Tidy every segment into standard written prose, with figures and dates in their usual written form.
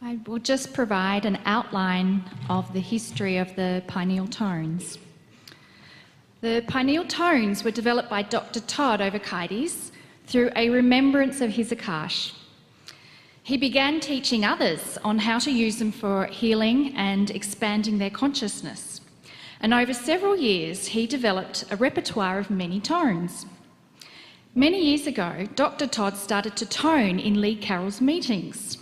I will just provide an outline of the history of the pineal tones. The pineal tones were developed by Dr. Todd Ovakaitis through a remembrance of his Akash. He began teaching others on how to use them for healing and expanding their consciousness. And over several years, he developed a repertoire of many tones. Many years ago, Dr. Todd started to tone in Lee Carroll's meetings.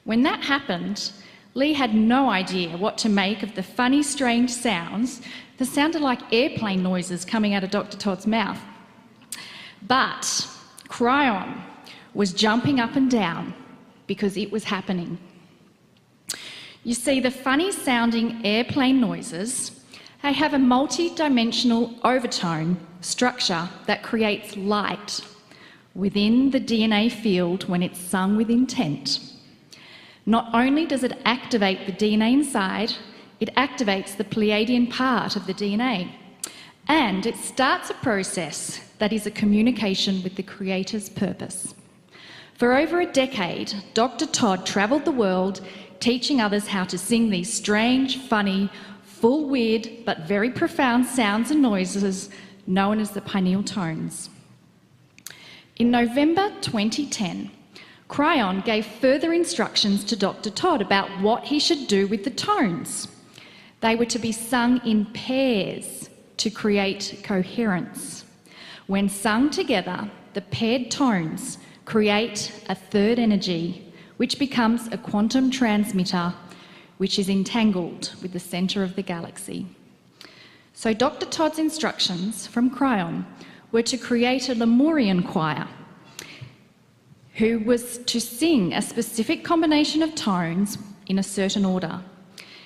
When that happened, Lee had no idea what to make of the funny, strange sounds that sounded like airplane noises coming out of Dr. Todd's mouth. But Kryon was jumping up and down because it was happening. You see, the funny-sounding airplane noises, they have a multi-dimensional overtone structure that creates light within the DNA field when it's sung with intent. Not only does it activate the DNA inside, it activates the Pleiadian part of the DNA, and it starts a process that is a communication with the Creator's purpose. For over a decade, Dr. Todd travelled the world teaching others how to sing these strange, funny, full, weird, but very profound sounds and noises known as the pineal tones. In November 2010, Kryon gave further instructions to Dr. Todd about what he should do with the tones. They were to be sung in pairs to create coherence. When sung together, the paired tones create a third energy, which becomes a quantum transmitter, which is entangled with the centre of the galaxy. So Dr. Todd's instructions from Kryon were to create a Lemurian choir who was to sing a specific combination of tones in a certain order.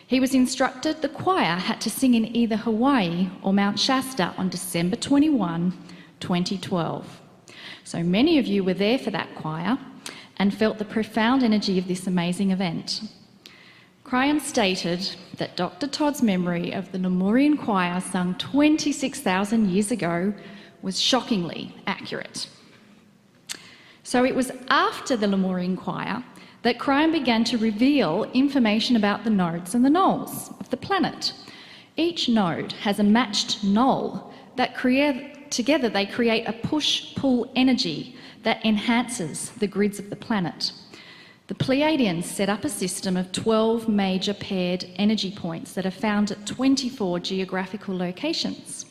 He was instructed the choir had to sing in either Hawaii or Mount Shasta on December 21, 2012. So many of you were there for that choir and felt the profound energy of this amazing event. Kryon stated that Dr. Todd's memory of the Lemurian choir sung 26,000 years ago was shockingly accurate. So it was after the Lemurian choir that Kryon began to reveal information about the nodes and the nulls of the planet. Each node has a matched null that together they create a push-pull energy that enhances the grids of the planet. The Pleiadians set up a system of 12 major paired energy points that are found at 24 geographical locations.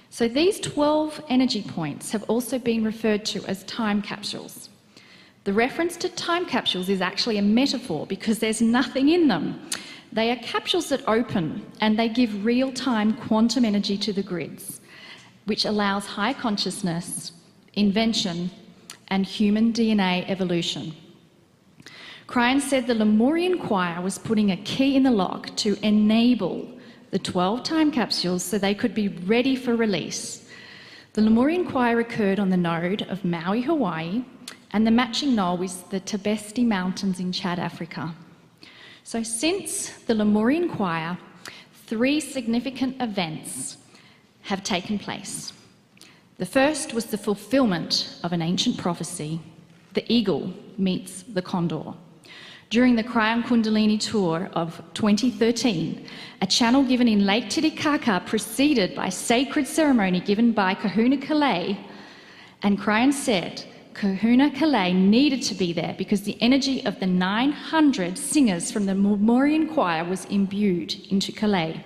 So these 12 energy points have also been referred to as time capsules. The reference to time capsules is actually a metaphor because there's nothing in them. They are capsules that open and they give real-time quantum energy to the grids, which allows high consciousness, invention, and human DNA evolution. Kryon said the Lemurian choir was putting a key in the lock to enable the 12 time capsules so they could be ready for release. The Lemurian choir occurred on the node of Maui, Hawaii, and the matching null was the Tibesti Mountains in Chad, Africa. So since the Lemurian choir, 3 significant events have taken place. The first was the fulfillment of an ancient prophecy. The eagle meets the condor. During the Kryon Kundalini tour of 2013, a channel given in Lake Titicaca preceded by sacred ceremony given by Kahuna Kalei, and Kryon said Kahuna Kalei needed to be there because the energy of the 900 singers from the Lemurian choir was imbued into Kalei.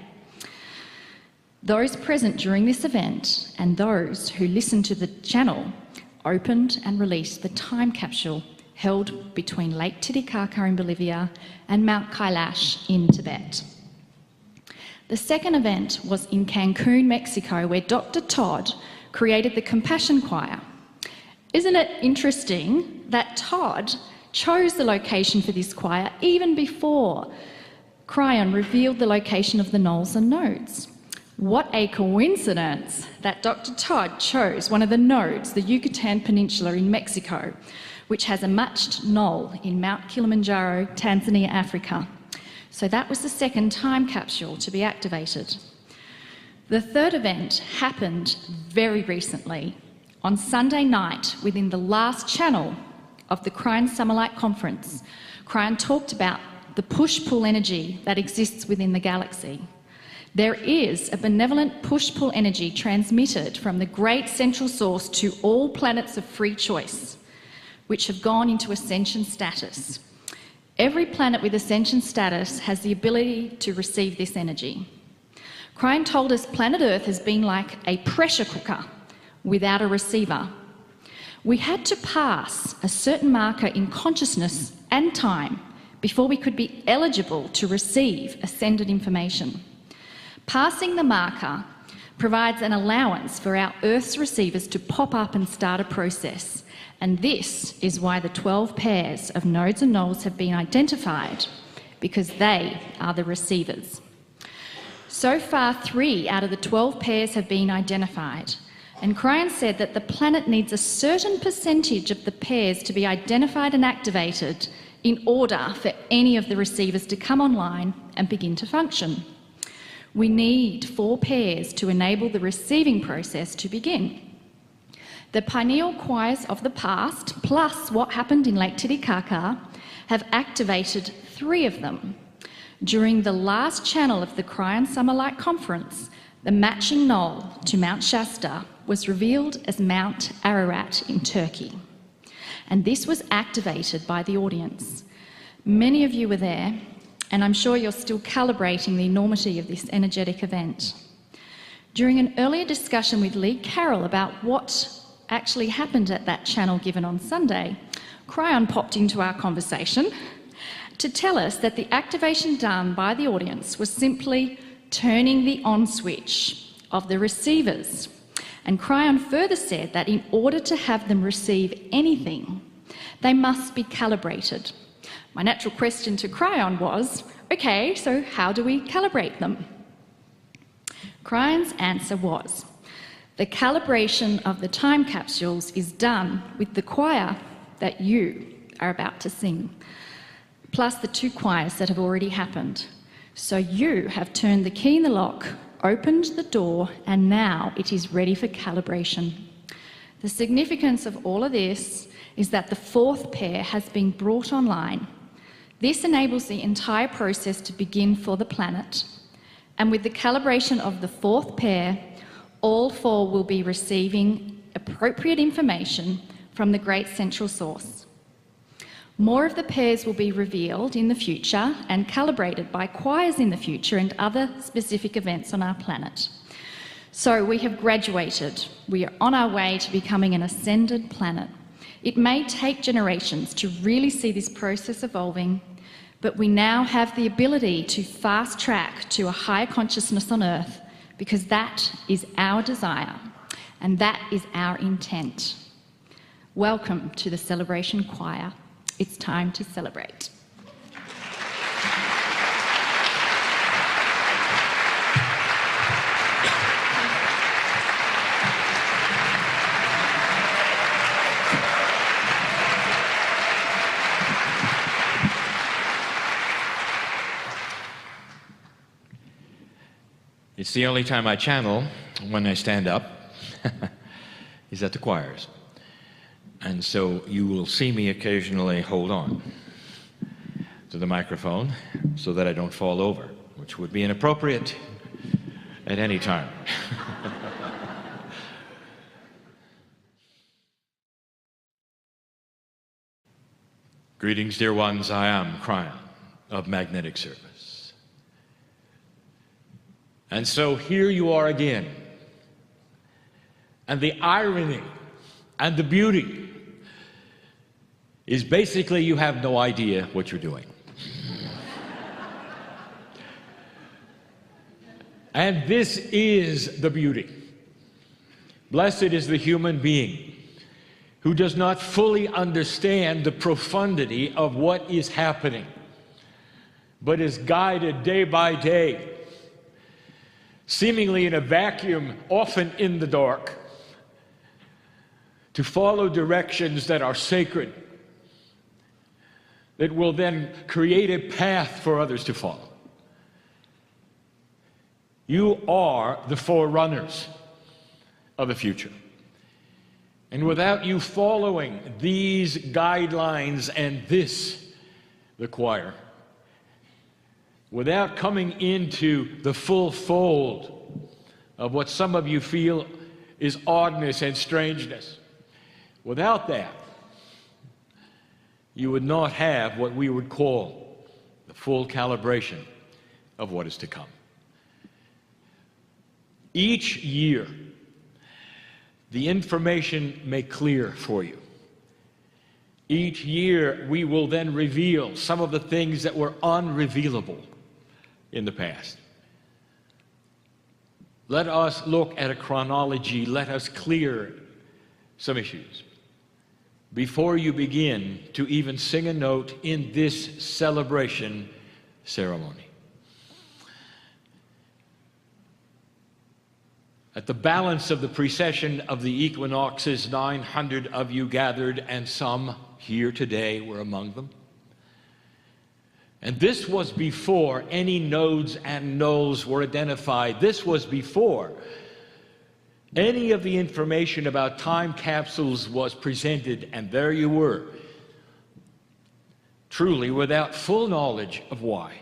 Those present during this event and those who listened to the channel opened and released the time capsule held between Lake Titicaca in Bolivia and Mount Kailash in Tibet. The second event was in Cancun, Mexico, where Dr. Todd created the Compassion Choir. Isn't it interesting that Todd chose the location for this choir even before Kryon revealed the location of the nulls and nodes? What a coincidence that Dr. Todd chose one of the nodes, the Yucatan Peninsula in Mexico, which has a matched null in Mount Kilimanjaro, Tanzania, Africa. So that was the second time capsule to be activated. The third event happened very recently, on Sunday night within the last channel of the Kryon Summer Light Conference, Kryon talked about the push-pull energy that exists within the galaxy. There is a benevolent push-pull energy transmitted from the great central source to all planets of free choice, which have gone into ascension status. Every planet with ascension status has the ability to receive this energy. Kryon told us planet Earth has been like a pressure cooker without a receiver. We had to pass a certain marker in consciousness and time before we could be eligible to receive ascended information. Passing the marker provides an allowance for our Earth's receivers to pop up and start a process. And this is why the 12 pairs of nodes and nulls have been identified, because they are the receivers. So far, 3 out of the 12 pairs have been identified. And Kryon said that the planet needs a certain percentage of the pairs to be identified and activated in order for any of the receivers to come online and begin to function. We need 4 pairs to enable the receiving process to begin. The pineal choirs of the past, plus what happened in Lake Titicaca, have activated 3 of them. During the last channel of the Kryon Summer Light Conference, the matching knoll to Mount Shasta was revealed as Mount Ararat in Turkey. And this was activated by the audience. Many of you were there, and I'm sure you're still calibrating the enormity of this energetic event. During an earlier discussion with Lee Carroll about what actually happened at that channel given on Sunday, Kryon popped into our conversation to tell us that the activation done by the audience was simply turning the on switch of the receivers. And Kryon further said that in order to have them receive anything, they must be calibrated. My natural question to Kryon was, okay, so how do we calibrate them? Kryon's answer was, the calibration of the time capsules is done with the choir that you are about to sing, plus the 2 choirs that have already happened. So you have turned the key in the lock, opened the door, and now it is ready for calibration. The significance of all of this is that the 4th pair has been brought online. This enables the entire process to begin for the planet. And with the calibration of the 4th pair, all 4 will be receiving appropriate information from the great central source. More of the pairs will be revealed in the future and calibrated by choirs in the future and other specific events on our planet. So we have graduated. We are on our way to becoming an ascended planet. It may take generations to really see this process evolving, but we now have the ability to fast track to a higher consciousness on Earth, because that is our desire and that is our intent. Welcome to the Celebration Choir. It's time to celebrate. It's the only time I channel when I stand up is at the choirs. And so you will see me occasionally hold on to the microphone so that I don't fall over, which would be inappropriate at any time. Greetings, dear ones. I am Kryon of Magnetic Service. And so here you are again. And the irony and the beauty is basically you have no idea what you're doing. And this is the beauty. Blessed is the human being who does not fully understand the profundity of what is happening, but is guided day by day, seemingly in a vacuum, often in the dark, to follow directions that are sacred, that will then create a path for others to follow. You are the forerunners of the future. And without you following these guidelines and this, the choir, without coming into the full fold of what some of you feel is oddness and strangeness, without that, you would not have what we would call the full calibration of what is to come. Each year, the information may clear for you. Each year, we will then reveal some of the things that were unrevealable in the past. Let us look at a chronology. Let us clear some issues before you begin to even sing a note in this celebration ceremony. At the balance of the precession of the equinoxes, 900 of you gathered, and some here today were among them. And this was before any nodes and nulls were identified. This was before any of the information about time capsules was presented, and there you were, truly without full knowledge of why.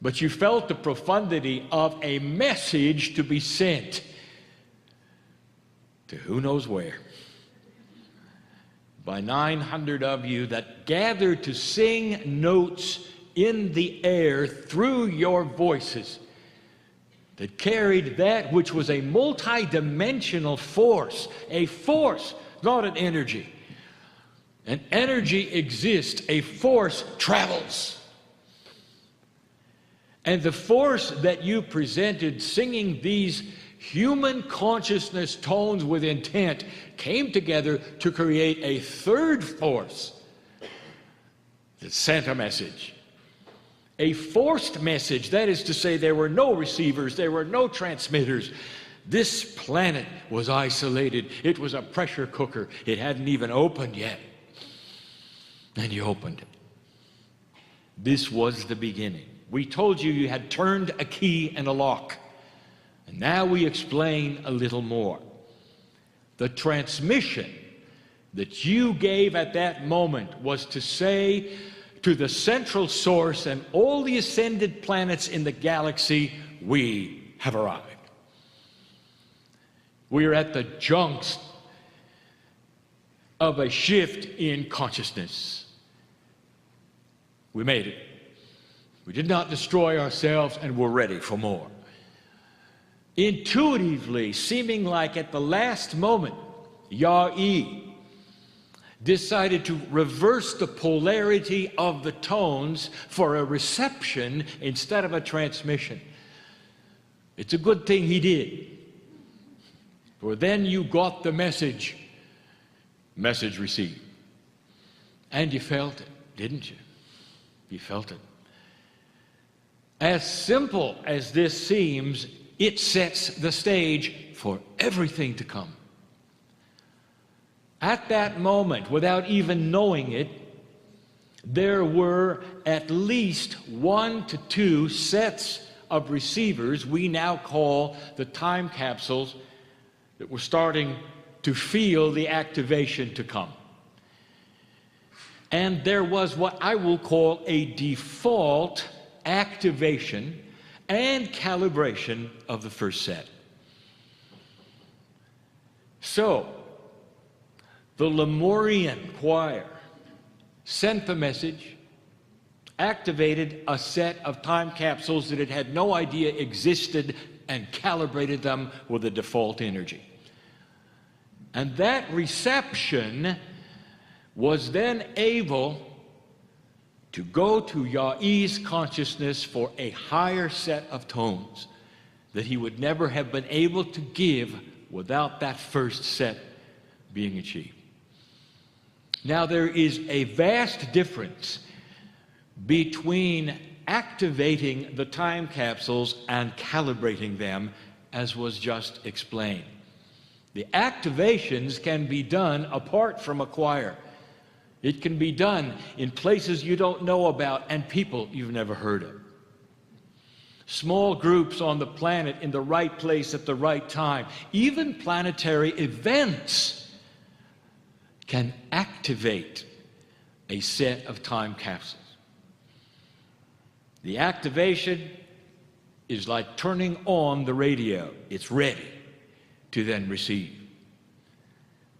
But you felt the profundity of a message to be sent to who knows where, by 900 of you that gathered to sing notes in the air through your voices that carried that which was a multidimensional force, a force, not an energy. An energy exists, a force travels. And the force that you presented singing these human consciousness tones with intent came together to create a third force that sent a message. A forced message, that is to say, there were no receivers, there were no transmitters. This planet was isolated. It was a pressure cooker. It hadn't even opened yet. And you opened it. This was the beginning. We told you you had turned a key and a lock. And now we explain a little more. The transmission that you gave at that moment was to say to the central source and all the ascended planets in the galaxy, we have arrived. We are at the junction of a shift in consciousness. We made it. We did not destroy ourselves, and we're ready for more. Intuitively, seeming like at the last moment, Yah-E decided to reverse the polarity of the tones for a reception instead of a transmission. It's a good thing he did, for then you got the message received. And you felt it, didn't you? You felt it. As simple as this seems, it sets the stage for everything to come. At that moment, without even knowing it, there were at least 1 to 2 sets of receivers we now call the time capsules that were starting to feel the activation to come. And there was what I will call a default activation and calibration of the first set. So, the Lemurian choir sent the message, activated a set of time capsules that it had no idea existed, and calibrated them with the default energy. And that reception was then able to go to Yah-E's consciousness for a higher set of tones that he would never have been able to give without that first set being achieved. Now, there is a vast difference between activating the time capsules and calibrating them, as was just explained. The activations can be done apart from a choir. It can be done in places you don't know about and people you've never heard of. Small groups on the planet in the right place at the right time. Even planetary events can activate a set of time capsules. The activation is like turning on the radio. It's ready to then receive.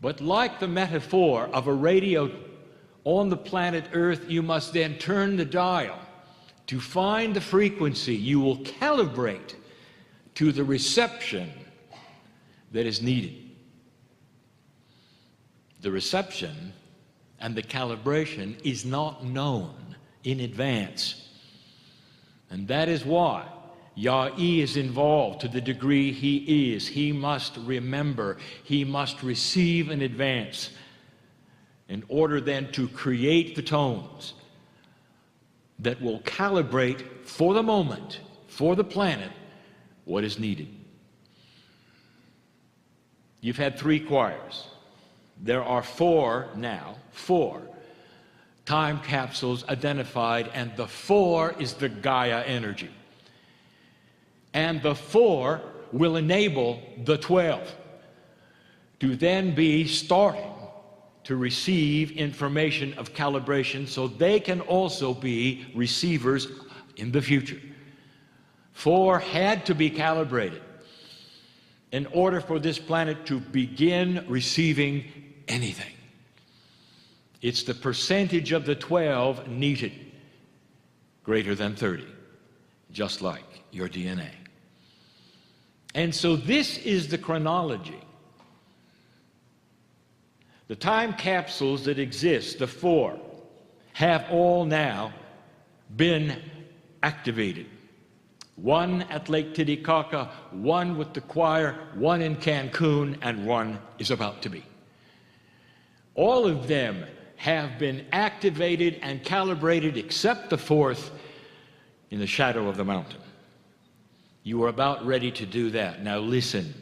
But like the metaphor of a radio on the planet Earth, you must then turn the dial to find the frequency you will calibrate to the reception that is needed. The reception and the calibration is not known in advance. And that is why Yah-E is involved to the degree he is. He must remember, he must receive in advance in order then to create the tones that will calibrate for the moment, for the planet, what is needed. You've had 3 choirs. There are 4 now, 4 time capsules identified, and the 4 is the Gaia energy. And the 4 will enable the 12 to then be starting to receive information of calibration so they can also be receivers in the future. 4 had to be calibrated in order for this planet to begin receiving anything. It's the percentage of the 12 needed greater than 30, just like your DNA. And so this is the chronology. The time capsules that exist, the 4, have all now been activated. 1 at Lake Titicaca, 1 with the choir, 1 in Cancun, and 1 is about to be. All of them have been activated and calibrated except the 4th in the shadow of the mountain. You are about ready to do that. Now listen,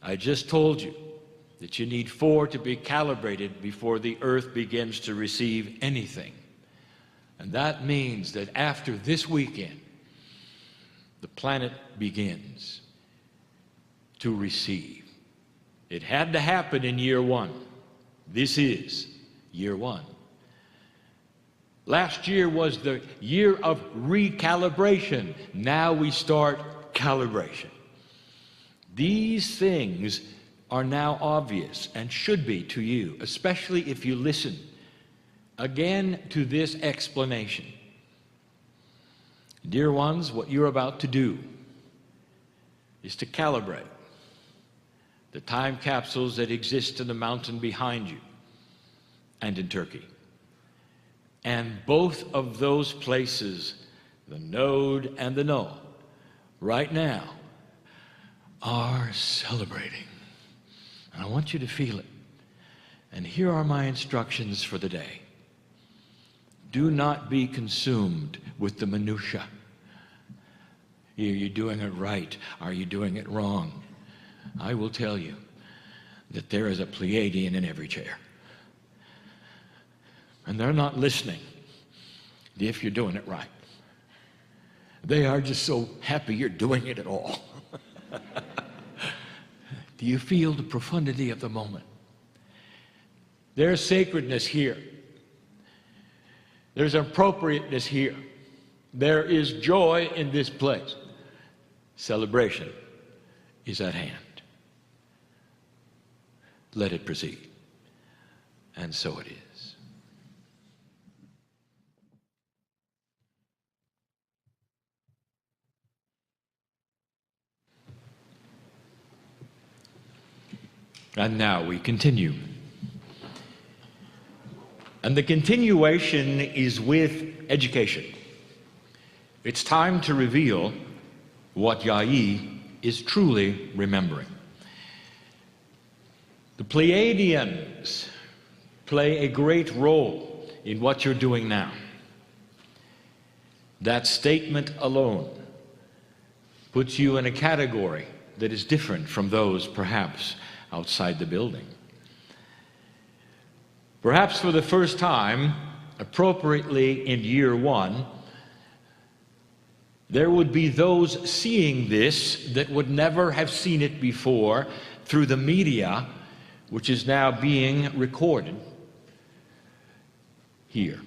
I just told you that you need 4 to be calibrated before the earth begins to receive anything. And that means that after this weekend, the planet begins to receive. It had to happen in year 1. This is year 1. Last year was the year of recalibration. Now we start calibration. These things are now obvious and should be to you, especially if you listen again to this explanation. Dear ones, what you're about to do is to calibrate the time capsules that exist in the mountain behind you and in Turkey. And both of those places, the node and the null, right now are celebrating. And I want you to feel it. And here are my instructions for the day. Do not be consumed with the minutia. Are you doing it right? Are you doing it wrong? I will tell you that there is a Pleiadian in every chair. And they're not listening if you're doing it right. They are just so happy you're doing it at all. Do you feel the profundity of the moment? There's sacredness here. There's appropriateness here. There is joy in this place. Celebration is at hand. Let it proceed. And so it is. And now we continue. And the continuation is with education. It's time to reveal what Yah-E is truly remembering. The Pleiadians play a great role in what you're doing now. That statement alone puts you in a category that is different from those perhaps outside the building. Perhaps for the first time, appropriately in year 1, there would be those seeing this that would never have seen it before through the media, which is now being recorded. here.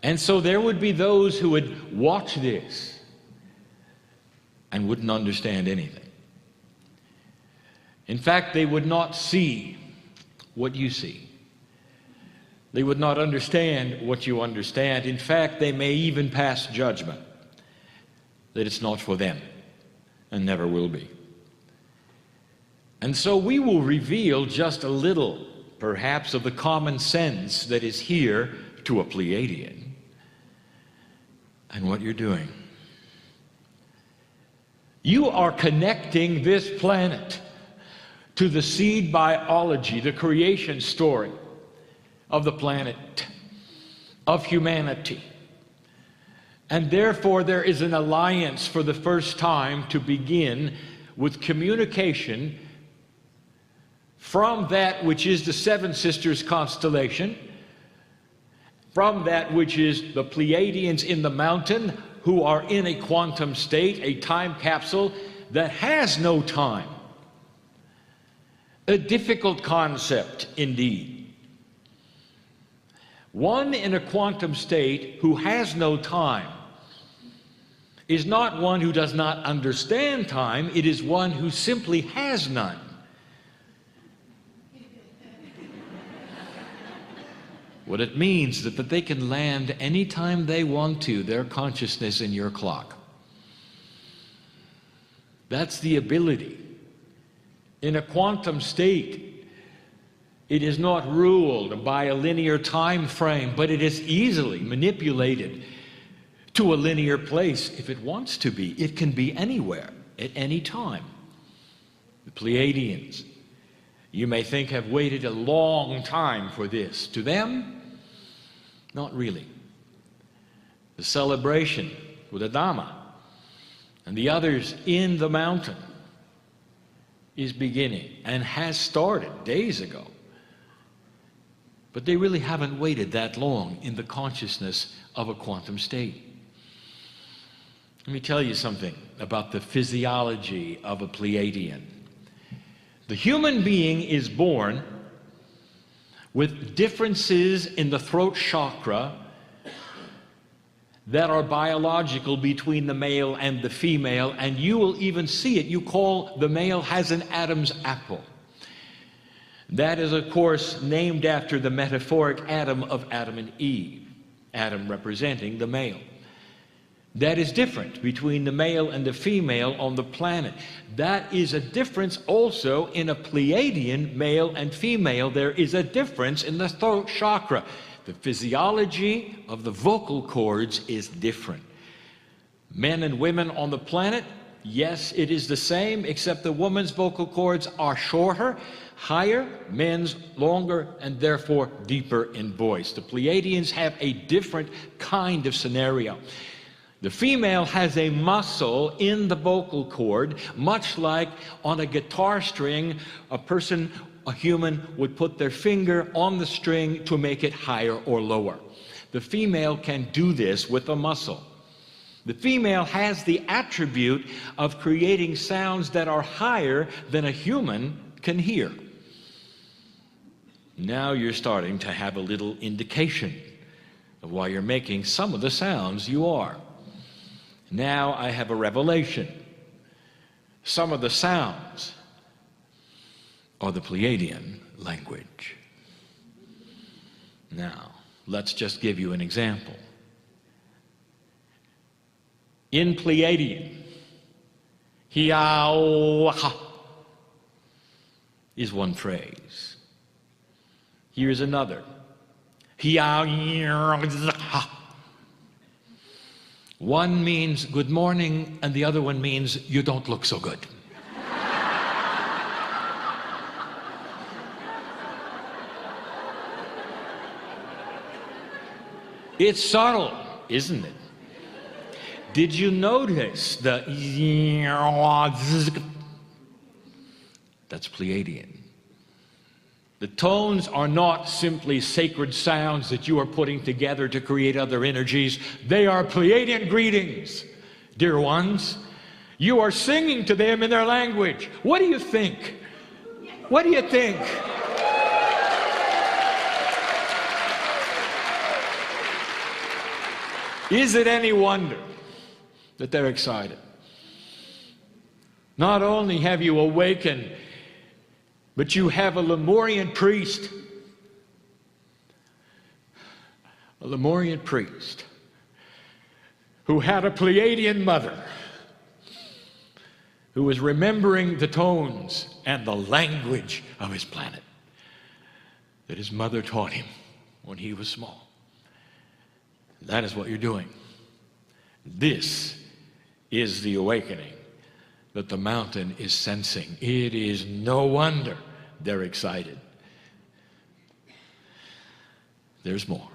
And so there would be those who would watch this and wouldn't understand anything. In fact, they would not see what you see. They would not understand what you understand. In fact, they may even pass judgment that it's not for them and never will be. And so we will reveal just a little, perhaps, of the common sense that is here to a Pleiadian and what you're doing. You are connecting this planet to the seed biology, the creation story of the planet, of humanity. And therefore there is an alliance for the first time to begin with communication from that which is the Seven Sisters constellation, from that which is the Pleiadians in the mountain, who are in a quantum state, a time capsule that has no time. A difficult concept indeed. One in a quantum state who has no time is not one who does not understand time, it is one who simply has none. What it means is that they can land anytime they want to, their consciousness in your clock. That's the ability. In a quantum state, it is not ruled by a linear time frame, but it is easily manipulated to a linear place if it wants to be. It can be anywhere, at any time. The Pleiadians, you may think, have waited a long time for this. To them, not really. The celebration with Adama and the others in the mountain is beginning and has started days ago. But they really haven't waited that long in the consciousness of a quantum state. Let me tell you something about the physiology of a Pleiadian. The human being is born with differences in the throat chakra that are biological between the male and the female, and you will even see it. You call the male has an Adam's apple. That is, of course, named after the metaphoric Adam of Adam and Eve, Adam representing the male. That is different between the male and the female on the planet. That is a difference also in a Pleiadian, male and female. There is a difference in the throat chakra. The physiology of the vocal cords is different. Men and women on the planet, yes, it is the same, except the woman's vocal cords are shorter, higher, men's longer, and therefore deeper in voice. The Pleiadians have a different kind of scenario. The female has a muscle in the vocal cord, much like on a guitar string, a human would put their finger on the string to make it higher or lower. The female can do this with a muscle. The female has the attribute of creating sounds that are higher than a human can hear. Now you're starting to have a little indication of why you're making some of the sounds you are. Now I have a revelation. Some of the sounds are the Pleiadian language. Now, let's just give you an example. In Pleiadian, hiawaha is one phrase. Here's another. Hiawaha. One means good morning, and the other one means you don't look so good. It's subtle, isn't it? Did you notice the that's Pleiadian. The tones are not simply sacred sounds that you are putting together to create other energies. They are Pleiadian greetings, dear ones. You are singing to them in their language. What do you think? What do you think? Is it any wonder that they're excited? Not only have you awakened, but you have a Lemurian priest. A Lemurian priest who had a Pleiadian mother who was remembering the tones and the language of his planet that his mother taught him when he was small. That is what you're doing. This is the awakening that the mountain is sensing. It is no wonder they're excited. There's more.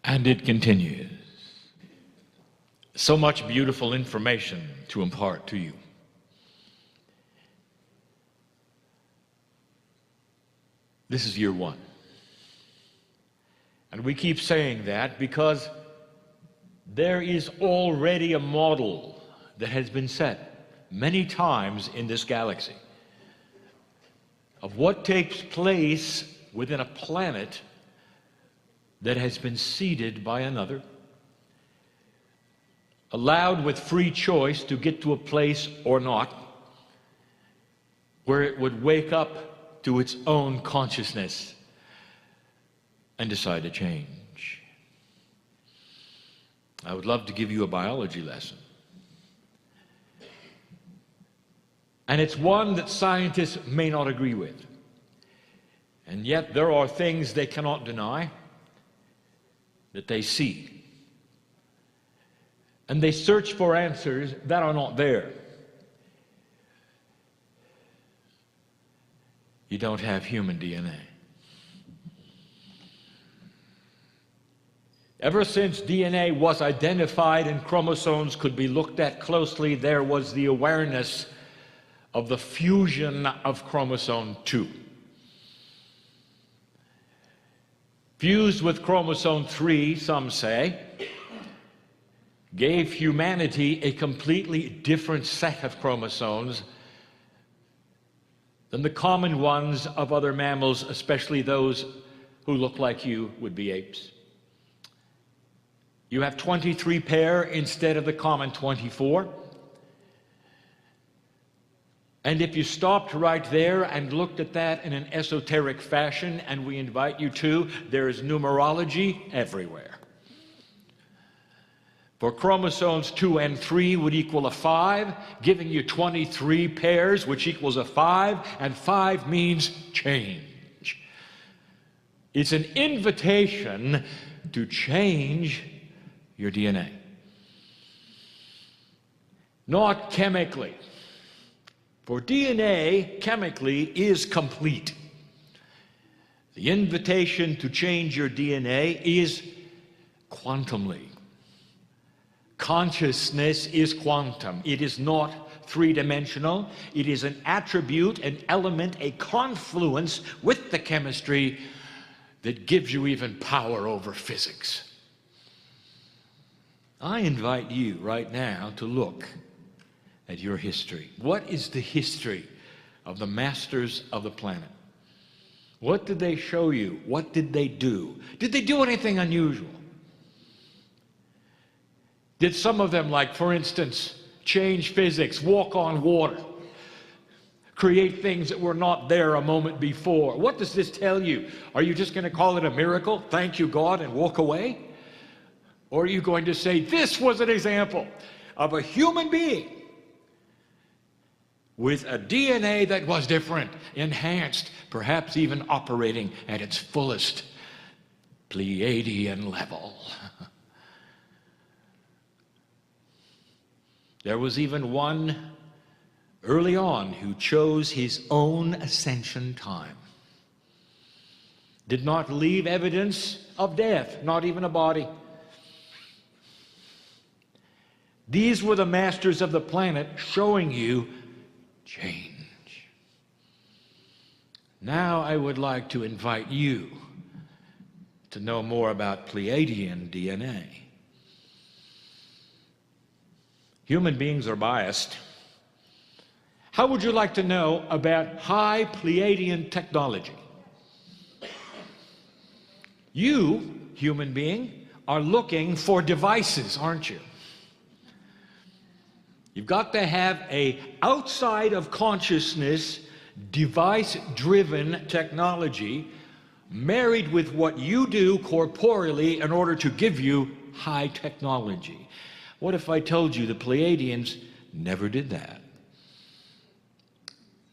And it continues. So much beautiful information to impart to you. This is year one. And we keep saying that because there is already a model that has been set many times in this galaxy of what takes place within a planet that has been seeded by another, allowed with free choice to get to a place or not where it would wake up to its own consciousness and decide to change. I would love to give you a biology lesson. And it's one that scientists may not agree with. And yet there are things they cannot deny that they see. And they search for answers that are not there. You don't have human DNA. Ever since DNA was identified and chromosomes could be looked at closely, there was the awareness of the fusion of chromosome 2. Fused with chromosome 3, some say, gave humanity a completely different set of chromosomes than the common ones of other mammals, especially those who look like you would be apes. You have 23 pair instead of the common 24. And if you stopped right there and looked at that in an esoteric fashion, and we invite you to, there is numerology everywhere. For chromosomes 2 and 3 would equal a 5, giving you 23 pairs, which equals a 5, and 5 means change. It's an invitation to change your DNA. Not chemically. For DNA, chemically, is complete. The invitation to change your DNA is quantumly. Consciousness is quantum. It is not three-dimensional. It is an attribute, an element, a confluence with the chemistry that gives you even power over physics. I invite you right now to look at your history. What is the history of the masters of the planet? What did they show you? What did they do? Did they do anything unusual? Did some of them, like, for instance, change physics, walk on water, create things that were not there a moment before? What does this tell you? Are you just going to call it a miracle, thank you, God, and walk away? Or are you going to say, this was an example of a human being with a DNA that was different, enhanced, perhaps even operating at its fullest Pleiadian level? There was even one early on who chose his own ascension time. Did not leave evidence of death, not even a body. These were the masters of the planet showing you change. Now I would like to invite you to know more about Pleiadian DNA. Human beings are biased. How would you like to know about high Pleiadian technology? You, human being, are looking for devices, aren't you? You've got to have a outside of consciousness, device-driven technology married with what you do corporeally in order to give you high technology. What if I told you the Pleiadians never did that?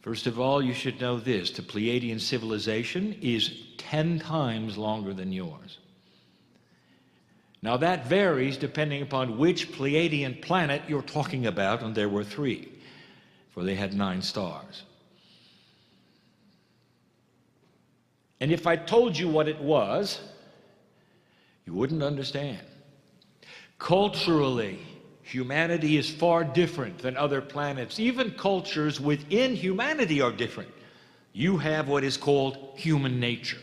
First of all, you should know this: the Pleiadian civilization is 10 times longer than yours. Now that varies depending upon which Pleiadian planet you're talking about, and there were 3, for they had 9 stars. And if I told you what it was, you wouldn't understand. Culturally, humanity is far different than other planets. Even cultures within humanity are different. You have what is called human nature.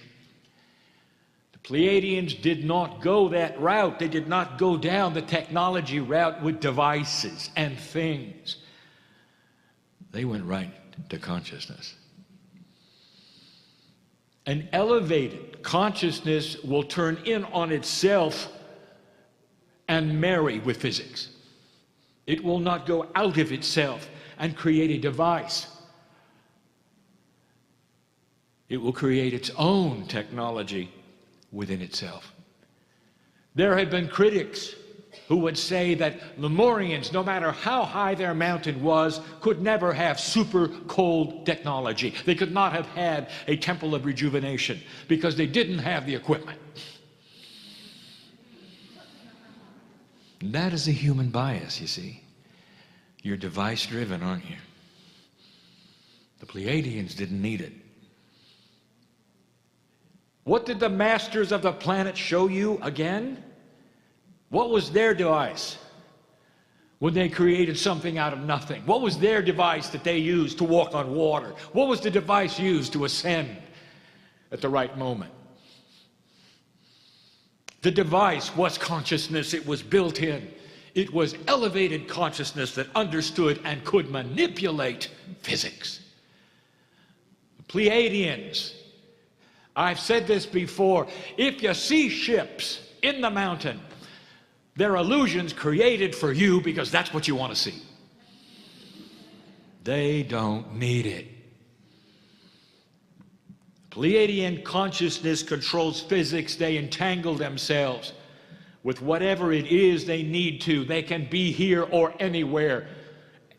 The Pleiadians did not go that route. They did not go down the technology route with devices and things. They went right to consciousness. An elevated consciousness will turn in on itself and marry with physics. It will not go out of itself and create a device. It will create its own technology within itself. There have been critics who would say that Lemurians, no matter how high their mountain was, could never have super cold technology. They could not have had a temple of rejuvenation because they didn't have the equipment. And that is a human bias, you see. You're device-driven, aren't you? The Pleiadians didn't need it. What did the masters of the planet show you again? What was their device when they created something out of nothing? What was their device that they used to walk on water? What was the device used to ascend at the right moment? The device was consciousness. It was built in. It was elevated consciousness that understood and could manipulate physics. The Pleiadians, I've said this before, if you see ships in the mountain, they're illusions created for you because that's what you want to see. They don't need it. Pleiadian consciousness controls physics. They entangle themselves with whatever it is they need to. They can be here or anywhere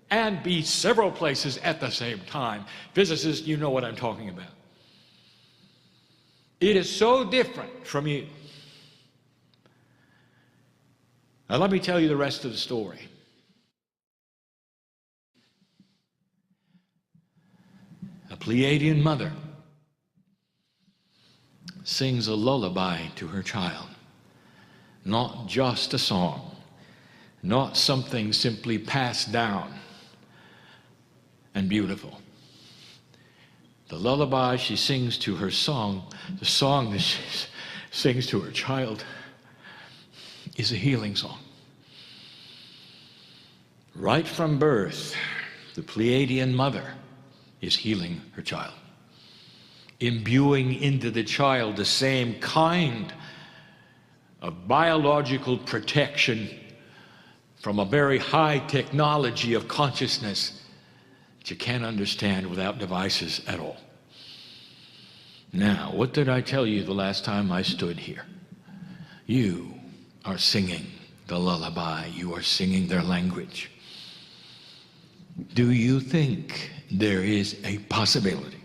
and be several places at the same time. Physicists, you know what I'm talking about. It is so different from you. Now let me tell you the rest of the story. A Pleiadian mother sings a lullaby to her child. Not just a song, not something simply passed down and beautiful. The lullaby she sings to her song, the song that she sings to her child, is a healing song. Right from birth, the Pleiadian mother is healing her child, imbuing into the child the same kind of biological protection from a very high technology of consciousness that you can't understand without devices at all. Now, what did I tell you the last time I stood here? You are singing the lullaby. You are singing their language. Do you think there is a possibility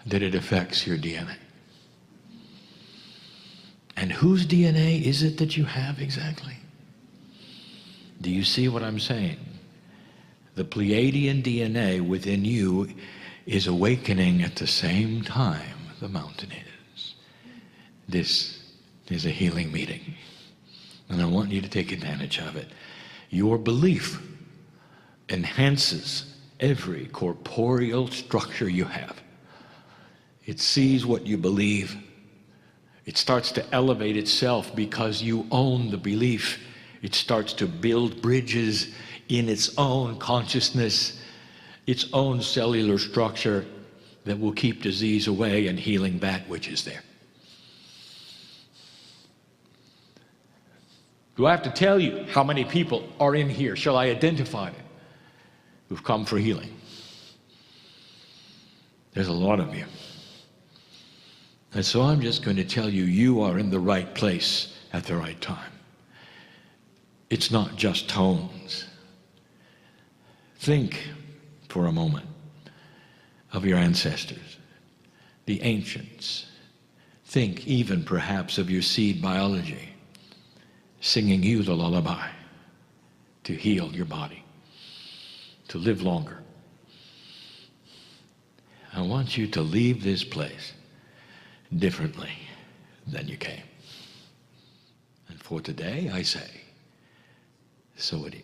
that it affects your DNA? And whose DNA is it that you have exactly? Do you see what I'm saying? The Pleiadian DNA within you is awakening at the same time the mountain is. This is a healing meeting, and I want you to take advantage of it. Your belief enhances every corporeal structure you have. It sees what you believe. It starts to elevate itself because you own the belief. It starts to build bridges in its own consciousness, its own cellular structure that will keep disease away and healing that which is there. Do I have to tell you how many people are in here? Shall I identify them who've come for healing? There's a lot of you. And so I'm just going to tell you, you are in the right place at the right time. It's not just tones. Think for a moment of your ancestors, the ancients. Think even perhaps of your seed biology, singing you the lullaby to heal your body, to live longer. I want you to leave this place differently than you came. And for today, I say, so it is.